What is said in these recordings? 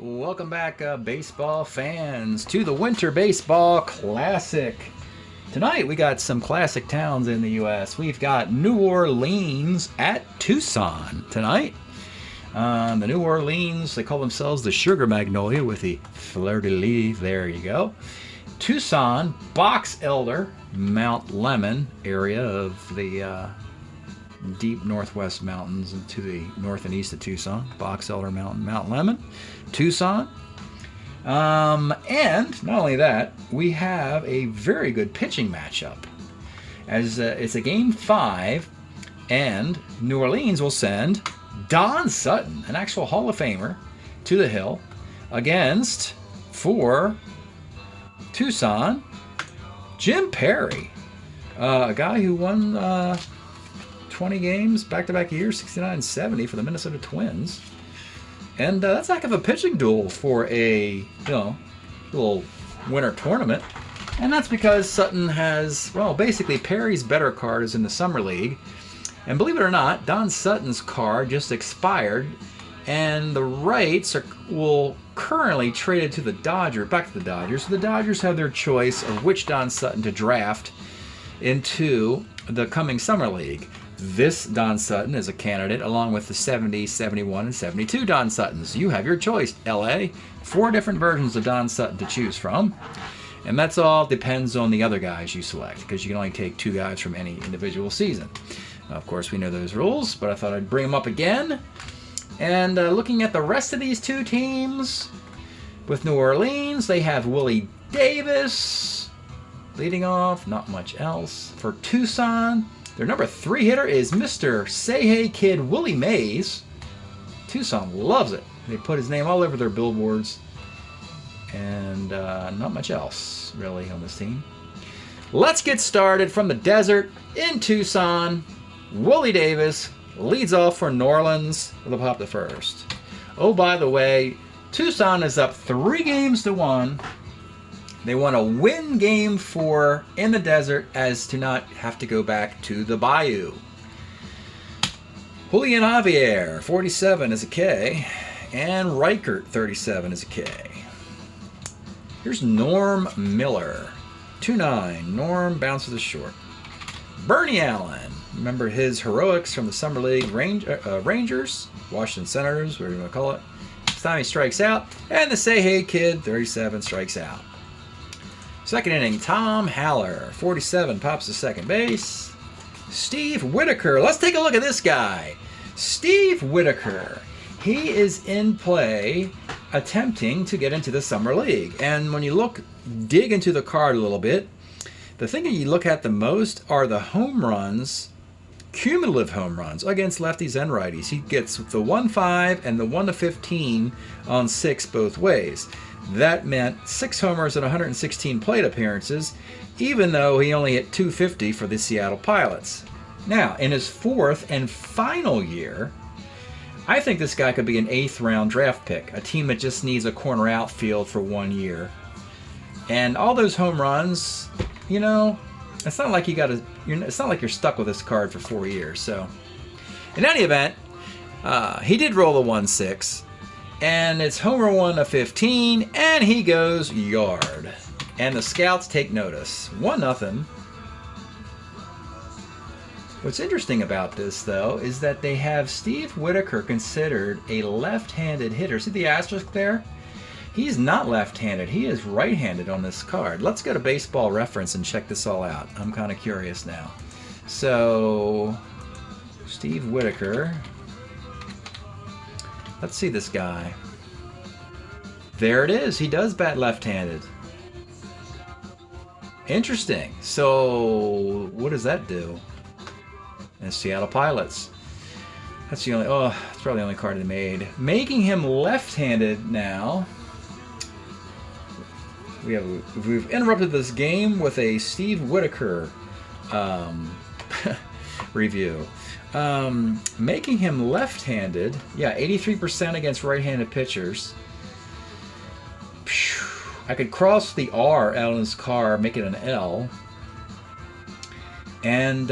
Welcome back, baseball fans, to the Winter Baseball Classic. Tonight we got some classic towns in the U.S. We've got New Orleans at Tucson tonight. The New Orleans, they call themselves the Sugar Magnolia with the fleur-de-lis. There you go. Tucson, Box Elder, Mount Lemon area of the deep northwest mountains and to the north and east of Tucson. Box Elder Mountain, Mount Lemon, Tucson. And not only that, we have a very good pitching matchup. As it's a game 5, and New Orleans will send Don Sutton, an actual Hall of Famer, to the hill against, for Tucson, Jim Perry, a guy who won 20 games back-to-back years, 69 and 70 for the Minnesota Twins. And that's a heck of a pitching duel for a, little winter tournament. And that's because Sutton has, basically Perry's better card is in the Summer League. And believe it or not, Don Sutton's card just expired, and the rights will currently traded to the back to the Dodgers. So the Dodgers have their choice of which Don Sutton to draft into the coming Summer League. This Don Sutton is a candidate along with the 70, 71, and 72 Don Suttons. You have your choice, LA. 4 different versions of Don Sutton to choose from. And that's all depends on the other guys you select, because you can only take 2 guys from any individual season. Of course, we know those rules, but I thought I'd bring them up again. And looking at the rest of these 2 teams, with New Orleans, they have Willie Davis leading off, not much else. For Tucson, their number 3 hitter is Mr. Say Hey Kid Willie Mays. Tucson loves it. They put his name all over their billboards. And not much else, really, on this team. Let's get started from the desert in Tucson. Willie Davis leads off for New Orleans with a pop to first. Oh, by the way, Tucson is up 3-1. They want to win game 4 in the desert as to not have to go back to the bayou. Julian Javier, 47 is a K, and Reichert, 37 is a K. Here's Norm Miller, 2-9. Norm bounces it short. Bernie Allen, remember his heroics from the Summer League Rangers, Washington Senators, whatever you want to call it. This time he strikes out, and the Say Hey Kid, 37, strikes out. Second inning, Tom Haller, 47, pops to second base. Steve Whitaker, let's take a look at this guy. Steve Whitaker, he is in play attempting to get into the Summer League. And when you dig into the card a little bit, the thing that you look at the most are the home runs, cumulative home runs against lefties and righties. He gets the 1-5 and the 1-15 on 6 both ways. That meant 6 homers and 116 plate appearances, even though he only hit .250 for the Seattle Pilots. Now, in his 4th and final year, I think this guy could be an 8th round draft pick, a team that just needs a corner outfield for 1 year. And all those home runs, it's not like it's not like you're stuck with this card for 4 years. So, in any event, he did roll the 1-6. And it's homer 1-15, and he goes yard. And the scouts take notice. 1-0. What's interesting about this, though, is that they have Steve Whitaker considered a left-handed hitter. See the asterisk there? He's not left-handed. He is right-handed on this card. Let's go to Baseball Reference and check this all out. I'm kind of curious now. So, Steve Whitaker. Let's see this guy. There it is. He does bat left-handed. Interesting. So, what does that do? And Seattle Pilots. That's the only. Oh, it's probably the only card they made. Making him left-handed now. We've interrupted this game with a Steve Whitaker review. Making him left-handed, 83% against right-handed pitchers. I could cross the R out on his car, make it an L. And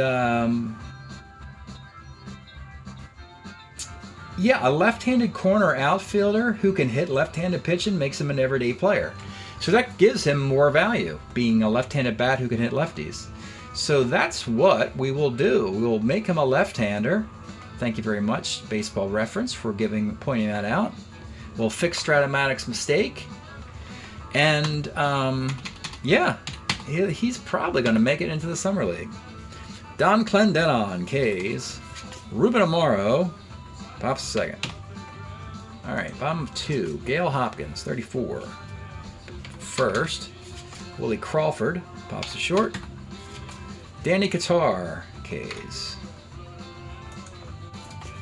Yeah, a left-handed corner outfielder who can hit left-handed pitching makes him an everyday player. So that gives him more value, being a left-handed bat who can hit lefties. So that's what we will do. We will make him a left-hander. Thank you very much, Baseball Reference, for pointing that out. We'll fix Strat-O-Matic's mistake. And, yeah, he's probably going to make it into the Summer League. Don Clendenon, K's. Ruben Amaro pops second. All right, bottom of 2. Gail Hopkins, 34. First. Willie Crawford pops to short. Danny Qatar, K's.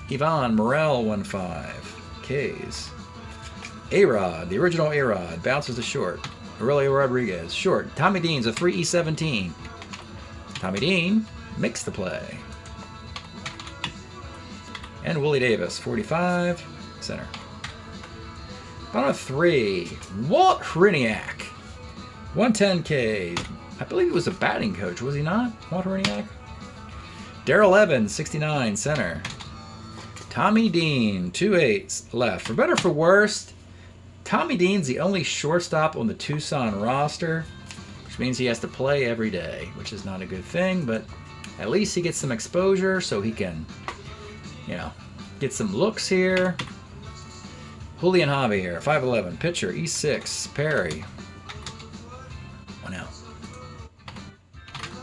Yvonne Morel, 1-5. K's. A-Rod, the original A-Rod, bounces to short. Aurelio Rodriguez, short. Tommy Dean's a 3E17. Tommy Dean makes the play. And Willie Davis, 45, center. Bottom of 3, Walt Hriniak, 110K. I believe he was a batting coach, was he not? Walt Hriniak? Darrell Evans, 69, center. Tommy Dean, 2/8 left. For better or for worse, Tommy Dean's the only shortstop on the Tucson roster, which means he has to play every day, which is not a good thing, but at least he gets some exposure so he can, you know, get some looks here. Julian Javier, 5'11", pitcher, E6, Perry. 1 out.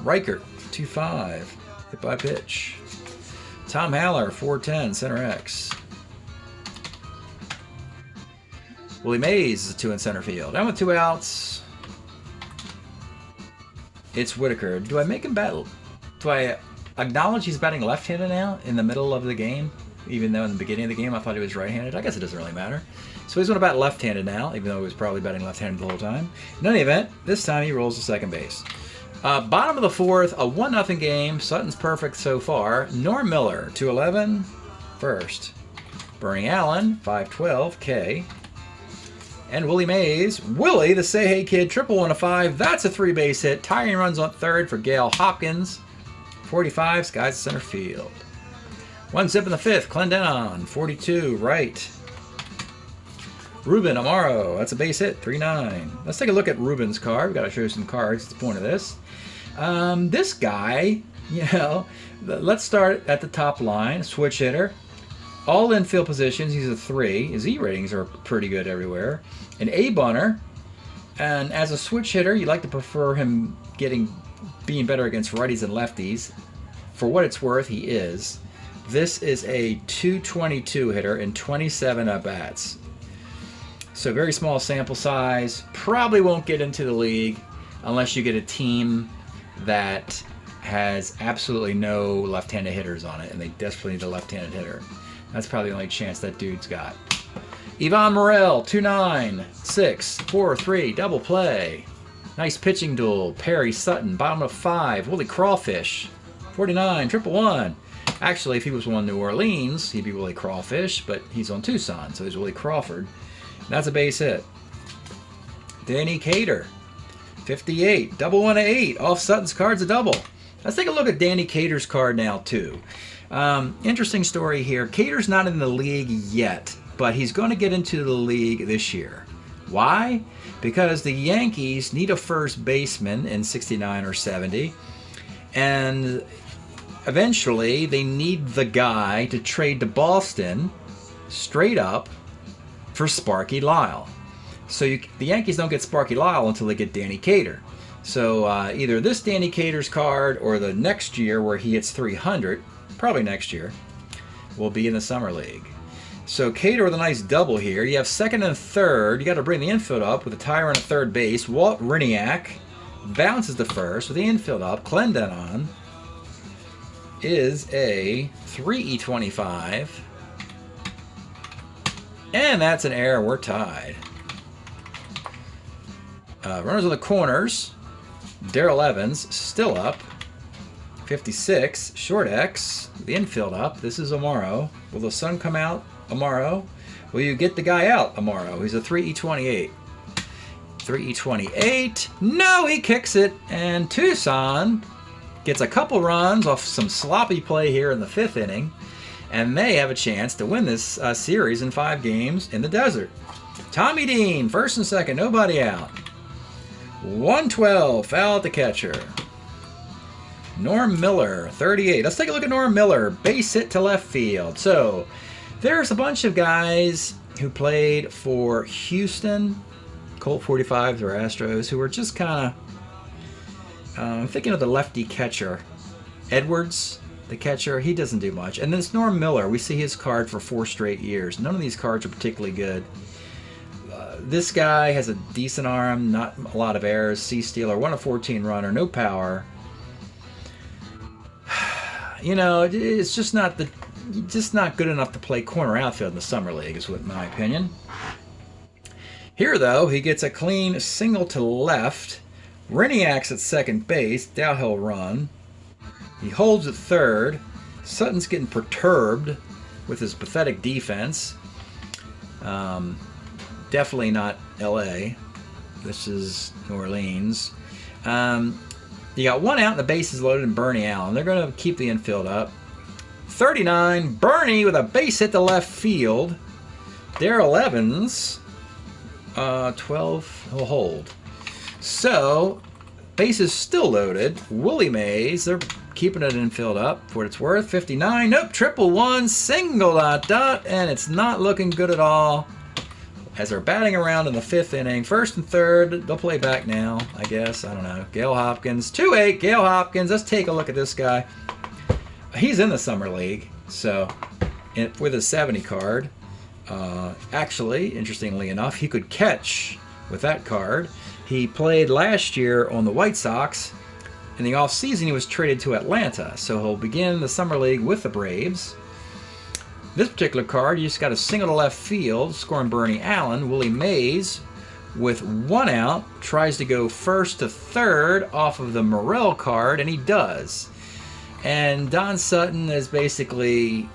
Riker, 2'5", hit by pitch. Tom Haller, 4'10", center X. Willie Mays is 2 in center field. And with 2 outs, it's Whitaker. Do I make him bat? Do I acknowledge he's batting left-handed now in the middle of the game? Even though in the beginning of the game I thought he was right-handed. I guess it doesn't really matter. So he's going to bat left-handed now, even though he was probably batting left-handed the whole time. In any event, this time he rolls to second base. Bottom of the 4th, a 1-0 game. Sutton's perfect so far. Norm Miller, 211, first. Bernie Allen, 512, K. And Willie Mays. Willie, the Say Hey Kid, triple 1-5. That's a 3-base hit. Tying runs on third for Gail Hopkins. 45, skies center field. 1 zip in the 5th, Clendenon, 42, right. Ruben Amaro, that's a base hit, 3-9. Let's take a look at Ruben's card. We've got to show you some cards. That's the point of this. This guy, you know, let's start at the top line. Switch hitter. All infield positions, he's a 3. His E ratings are pretty good everywhere. An A-bunter. And as a switch hitter, you like to prefer him being better against righties and lefties. For what it's worth, he is. This is a 222 hitter in 27 at-bats. So very small sample size. Probably won't get into the league unless you get a team that has absolutely no left-handed hitters on it and they desperately need a left-handed hitter. That's probably the only chance that dude's got. Yvonne Morel, 2-9, 6, 4-3, double play. Nice pitching duel. Perry Sutton, bottom of 5. Willie Crawfish, 49, triple 1. Actually, if he was on New Orleans, he'd be Willie Crawfish, but he's on Tucson, so he's Willie Crawford. That's a base hit. Danny Cater, 58, double 1-8. Off Sutton's card's a double. Let's take a look at Danny Cater's card now, too. Interesting story here. Cater's not in the league yet, but he's going to get into the league this year. Why? Because the Yankees need a first baseman in 69 or 70, and eventually they need the guy to trade to Boston straight up for Sparky Lyle. So the Yankees don't get Sparky Lyle until they get Danny Cater. So either this Danny Cater's card or the next year where he hits 300, probably next year, will be in the Summer League. So Cater with a nice double here. You have second and third. You got to bring the infield up with a tie run at third base. Walt Hriniak bounces to first with the infield up. Clendenon is a 3E25. And that's an error. We're tied. Runners on the corners. Darrell Evans still up. 56. Short X. The infield up. This is Amaro. Will the sun come out? Amaro. Will you get the guy out? Amaro. He's a 3E28. 3E28. No, he kicks it. And Tucson gets a couple runs off some sloppy play here in the 5th inning. and they have a chance to win this series in 5 games in the desert. Tommy Dean, first and second, nobody out. 112, foul at the catcher. Norm Miller, 38. Let's take a look at Norm Miller, base hit to left field. So there's a bunch of guys who played for Houston, Colt 45s or Astros, who were just kind of, I'm thinking of the lefty catcher, Edwards, the catcher. He doesn't do much. And then it's Norm Miller. We see his card for 4 straight years. None of these cards are particularly good. This guy has a decent arm, not a lot of errors, C-stealer, 1 of 14 runner, no power. You know, it's just not good enough to play corner outfield in the summer league, is what my opinion. Here, though, he gets a clean single to left. Riniak's at second base. Downhill run. He holds at third. Sutton's getting perturbed with his pathetic defense. Definitely not L.A. This is New Orleans. You got 1 out and the bases loaded and Bernie Allen. They're going to keep the infield up. 39, Bernie with a base hit to left field. Darrell Evans, 12, he'll hold. So, bases still loaded. Willie Mays, they're keeping it infield up for what it's worth. 59, nope, triple one, single dot, and it's not looking good at all. As they're batting around in the 5th inning, 1st and 3rd, they'll play back now, I guess. I don't know. Gail Hopkins, 2-8, Gail Hopkins. Let's take a look at this guy. He's in the Summer League, so with a 70 card. Actually, interestingly enough, he could catch with that card. He played last year on the White Sox. In the offseason, he was traded to Atlanta, so he'll begin the Summer League with the Braves. This particular card, you just got a single to left field, scoring Bernie Allen. Willie Mays, with 1 out, tries to go 1st to 3rd off of the Morrell card, and he does. And Don Sutton is basically,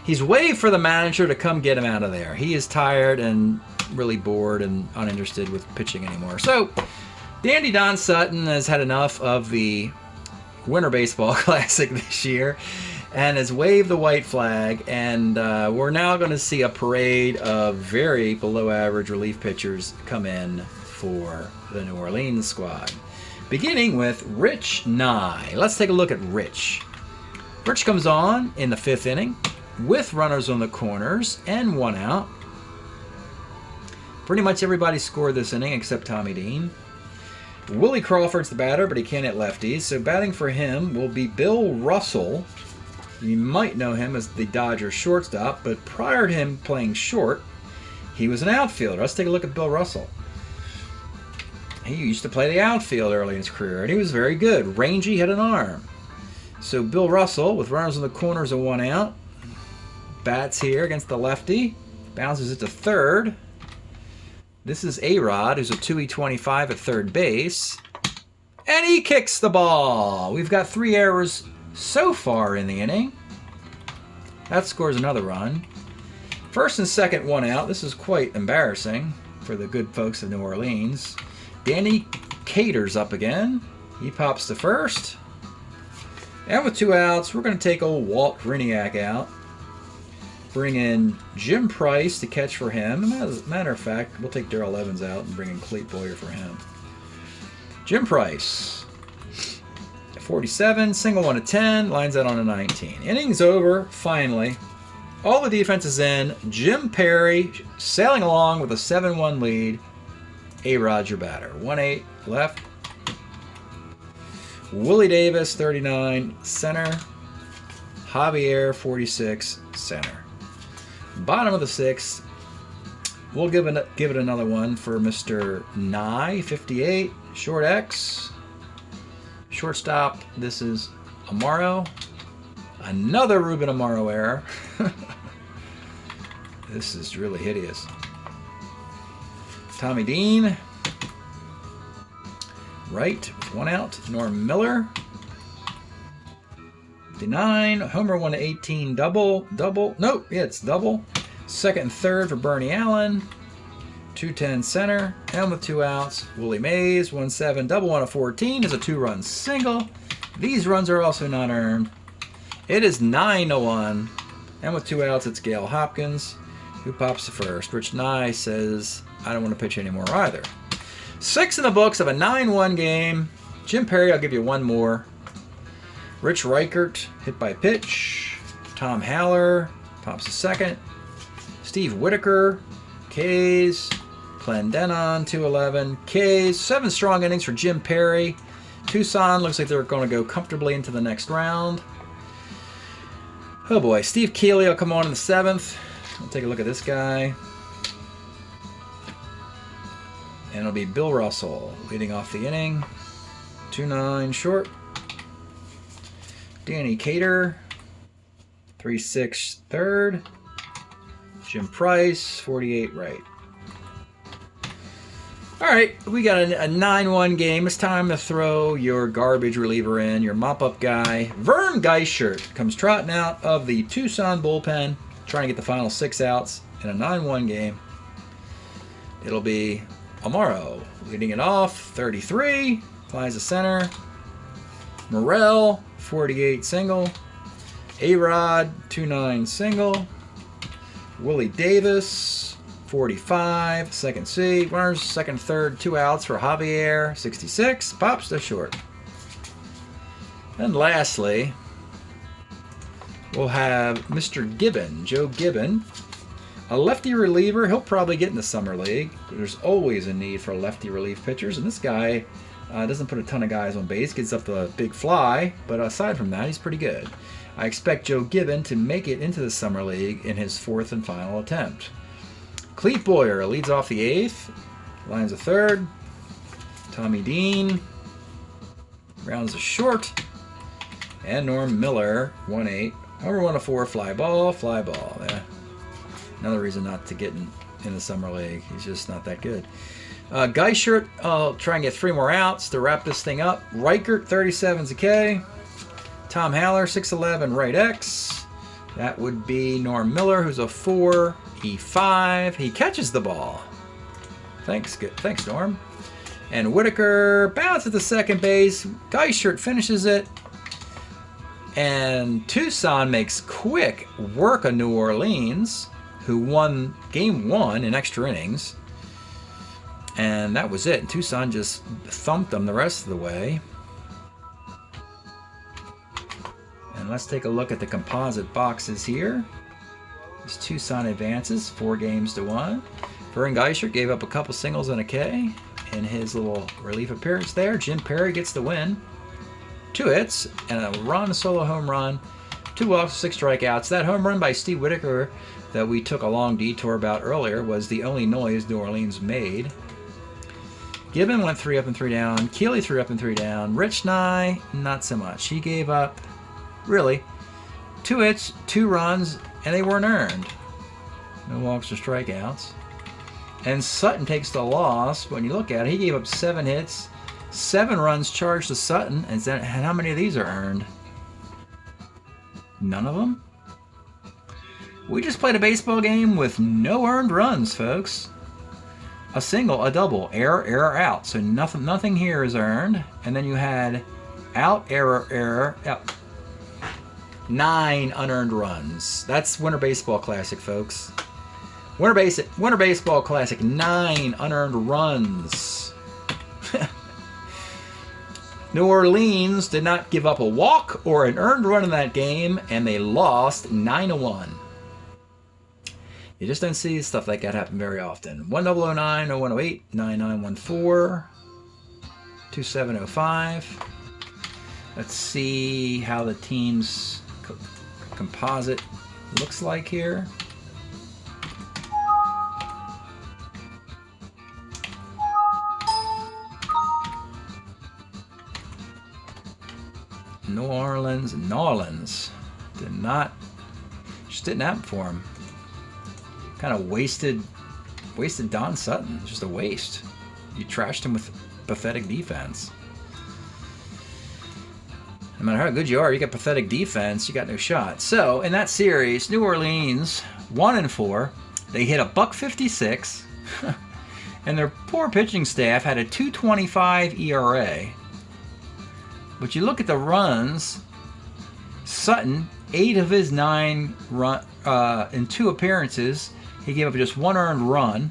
he's waiting for the manager to come get him out of there. He is tired and really bored and uninterested with pitching anymore. So, Dandy Don Sutton has had enough of the Winter Baseball Classic this year and has waved the white flag, and we're now going to see a parade of very below average relief pitchers come in for the New Orleans squad. Beginning with Rich Nye. Let's take a look at Rich. Rich comes on in the 5th inning with runners on the corners and 1 out. Pretty much everybody scored this inning except Tommy Dean. Willie Crawford's the batter, but he can't hit lefties, so batting for him will be Bill Russell. You might know him as the Dodgers shortstop, but prior to him playing short, he was an outfielder. Let's take a look at Bill Russell. He used to play the outfield early in his career, and he was very good. Rangy, had an arm. So Bill Russell, with runners in the corners and 1 out, bats here against the lefty, bounces it to 3rd. This is A-Rod, who's a 2E25 at 3rd base, and he kicks the ball. We've got 3 errors so far in the inning. That scores another run. 1st and 2nd, 1 out. This is quite embarrassing for the good folks of New Orleans. Danny Cater's up again. He pops to 1st. And with 2 outs, we're going to take old Walt Riniak out. Bring in Jim Price to catch for him. As a matter of fact, we'll take Darrell Evans out and bring in Clete Boyer for him. Jim Price, 47, single 1 to 10, lines out on a 19. Innings over, finally. All the defense is in. Jim Perry sailing along with a 7-1 lead. A-Rod, your batter. 1-8 left. Willie Davis, 39, center. Javier, 46, center. Bottom of the 6th. We'll give it another one for Mr. Nye, 58, short X. Shortstop, this is Amaro. Another Ruben Amaro error. This is really hideous. Tommy Dean. Right, with 1 out. Norm Miller. 59. Homer 1 to 18. Double. Nope, yeah, it's double. 2nd and 3rd for Bernie Allen. 210 center. And with 2 outs, Willie Mays. 1-7. Double 1 to 14 is a 2-run single. These runs are also not earned. It is 9-1. And with 2 outs, it's Gail Hopkins who pops the first. Rich Nye says, I don't want to pitch anymore either. 6 in the books of a 9-1 game. Jim Perry, I'll give you one more. Rich Reichert, hit by pitch. Tom Haller pops a second. Steve Whitaker, K's. Clendenon, 211. K's. 7 strong innings for Jim Perry. Tucson looks like they're going to go comfortably into the next round. Oh boy, Steve Keeley will come on in the 7th. We'll take a look at this guy. And it'll be Bill Russell leading off the inning. 2-9 short. Danny Cater, 3-6 third. Jim Price, 48 right. All right, we got a 9-1 game. It's time to throw your garbage reliever in, your mop-up guy. Vern Geishert comes trotting out of the Tucson bullpen, trying to get the final 6 outs in a 9-1 game. It'll be Amaro leading it off, 33, flies to center. Morel, 48 single. A-Rod, 2-9 single. Willie Davis, 45, second C. Runners, second, third, 2 outs for Javier, 66, pops to short. And lastly, we'll have Mr. Gibbon, Joe Gibbon, a lefty reliever. He'll probably get in the summer league. There's always a need for lefty relief pitchers, and this guy doesn't put a ton of guys on base, gets up the big fly, but aside from that, he's pretty good. I expect Joe Gibbon to make it into the summer league in his 4th and final attempt. Clete Boyer leads off the 8th, lines a 3rd. Tommy Dean rounds a short, and Norm Miller, 1-8. Homer 1-4, fly ball, fly ball. Yeah. Another reason not to get in the summer league. He's just not that good. Geishert, I'll try and get 3 more outs to wrap this thing up. Reichert, 37's a K. Tom Haller, 6'11", right X. That would be Norm Miller, who's a 4, E5. He catches the ball. Thanks, Norm. And Whitaker bounces to second base. Geishert finishes it. And Tucson makes quick work of New Orleans, who won Game 1 in extra innings. And that was it. And Tucson just thumped them the rest of the way. And let's take a look at the composite boxes here. This Tucson advances 4-1. Vern Geishert gave up a couple singles and a K in his little relief appearance there. Jim Perry gets the win. 2 hits and a solo home run. 2 walks, 6 strikeouts. That home run by Steve Whitaker that we took a long detour about earlier was the only noise New Orleans made. Gibbon went 3 up and 3 down. Keeley 3 up and 3 down. Rich Nye, not so much. He gave up, really, 2 hits, 2 runs, and they weren't earned. No walks or strikeouts. And Sutton takes the loss. When you look at it, he gave up 7 hits, 7 runs charged to Sutton. And how many of these are earned? None of them? We just played a baseball game with no earned runs, folks. A single, a double, error, error, out. So nothing here is earned. And then you had out, error, error, out. 9 unearned runs. That's Winter Baseball Classic, folks. Winter Baseball Classic, 9 unearned runs. New Orleans did not give up a walk or an earned run in that game, and they lost 9-1. You just don't see stuff like that happen very often. 1009, 0108, 9914, 2705. Let's see how the team's composite looks like here. New Orleans didn't happen for him. Kind of wasted Don Sutton. Just a waste. You trashed him with pathetic defense. No matter how good you are, you got pathetic defense, you got no shot. So in that series, New Orleans 1-4. They hit a $1.56, and their poor pitching staff had a 2.25 ERA. But you look at the runs, Sutton, 8 of his 9 in 2 appearances, he gave up just 1 earned run.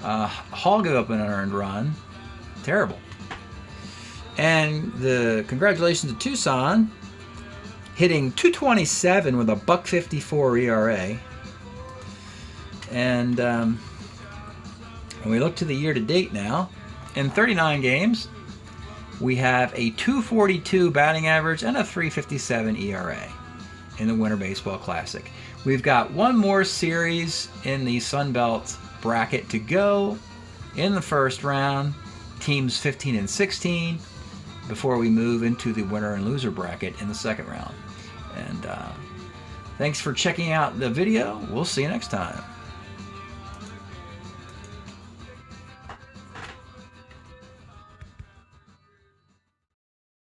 Hall gave up an unearned run. Terrible. And the congratulations to Tucson, hitting .227 with a .154 ERA. And when we look to the year-to-date now, in 39 games, we have a .242 batting average and a .357 ERA in the Winter Baseball Classic. We've got one more series in the Sun Belt bracket to go in the first round, teams 15 and 16, before we move into the winner and loser bracket in the second round. And thanks for checking out the video. We'll see you next time.